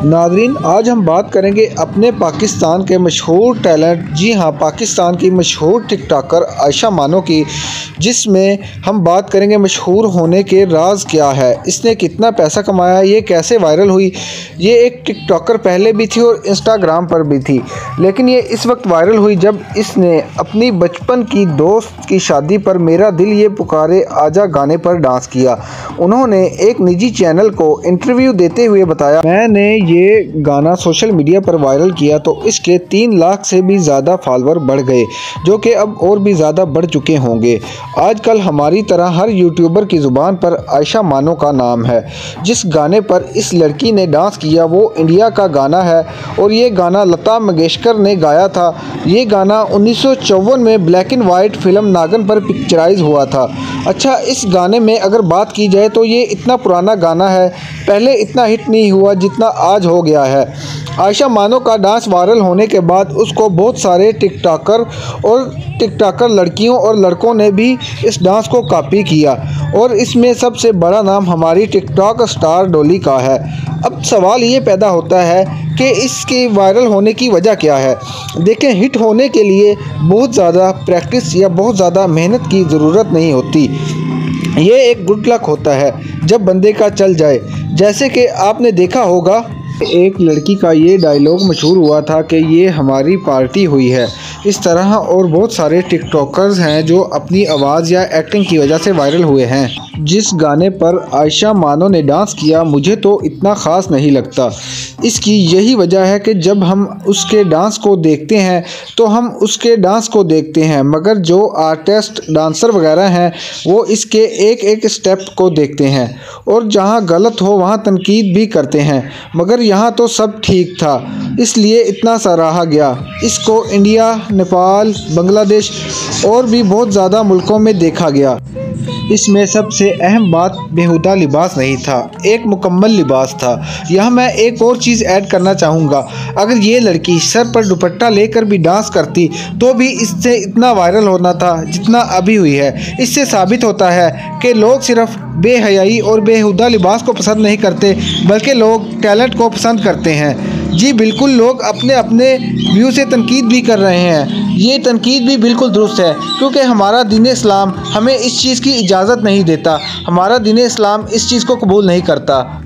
नाज़रीन, आज हम बात करेंगे अपने पाकिस्तान के मशहूर टैलेंट, जी हाँ, पाकिस्तान की मशहूर टिकटॉकर आयशा मानो की, जिसमें हम बात करेंगे मशहूर होने के राज क्या है, इसने कितना पैसा कमाया, ये कैसे वायरल हुई। ये एक टिकटॉकर पहले भी थी और इंस्टाग्राम पर भी थी, लेकिन ये इस वक्त वायरल हुई जब इसने अपनी बचपन की दोस्त की शादी पर मेरा दिल ये पुकारे आजा गाने पर डांस किया। उन्होंने एक निजी चैनल को इंटरव्यू देते हुए बताया, मैंने ये गाना सोशल मीडिया पर वायरल किया तो इसके 3 लाख से भी ज़्यादा फॉलोअर बढ़ गए, जो कि अब और भी ज़्यादा बढ़ चुके होंगे। आजकल हमारी तरह हर यूट्यूबर की ज़ुबान पर आयशा मानो का नाम है। जिस गाने पर इस लड़की ने डांस किया वो इंडिया का गाना है और ये गाना लता मंगेशकर ने गाया था। ये गाना 1954 में ब्लैक एंड वाइट फिल्म नागिन पर पिक्चराइज हुआ था। अच्छा, इस गाने में अगर बात की जाए तो ये इतना पुराना गाना है, पहले इतना हिट नहीं हुआ जितना आज हो गया है। आयशा मानो का डांस वायरल होने के बाद उसको बहुत सारे टिकटॉकर लड़कियों और लड़कों ने भी इस डांस को कॉपी किया और इसमें सबसे बड़ा नाम हमारी टिकटॉक स्टार डॉली का है। अब सवाल ये पैदा होता है कि इसके वायरल होने की वजह क्या है। देखें, हिट होने के लिए बहुत ज़्यादा प्रैक्टिस या बहुत ज़्यादा मेहनत की ज़रूरत नहीं होती। ये एक गुड लक होता है जब बंदे का चल जाए। जैसे कि आपने देखा होगा, एक लड़की का ये डायलॉग मशहूर हुआ था कि ये हमारी पार्टी हुई है। इस तरह और बहुत सारे टिकटॉकर्स हैं जो अपनी आवाज़ या एक्टिंग की वजह से वायरल हुए हैं। जिस गाने पर आयशा मानो ने डांस किया मुझे तो इतना ख़ास नहीं लगता। इसकी यही वजह है कि जब हम उसके डांस को देखते हैं तो हम उसके डांस को देखते हैं, मगर जो आर्टिस्ट डांसर वगैरह हैं वो इसके एक एक स्टेप को देखते हैं और जहां गलत हो वहां तनकीद भी करते हैं, मगर यहाँ तो सब ठीक था इसलिए इतना सराहा गया। इसको इंडिया, नेपाल, बांग्लादेश और भी बहुत ज़्यादा मुल्कों में देखा गया। इसमें सबसे अहम बात बेहुदा लिबास नहीं था, एक मुकम्मल लिबास था। यहाँ मैं एक और चीज़ ऐड करना चाहूँगा, अगर ये लड़की सर पर दुपट्टा लेकर भी डांस करती तो भी इससे इतना वायरल होना था जितना अभी हुई है। इससे साबित होता है कि लोग सिर्फ बेहयाई और बेहुदा लिबास को पसंद नहीं करते बल्कि लोग टैलेंट को पसंद करते हैं। जी बिल्कुल, लोग अपने अपने व्यू से तनकीद भी कर रहे हैं। ये तनकीद भी बिल्कुल दुरुस्त है क्योंकि हमारा दीन इस्लाम हमें इस चीज़ की इजाज़त नहीं देता, हमारा दीन इस्लाम इस चीज़ को कबूल नहीं करता।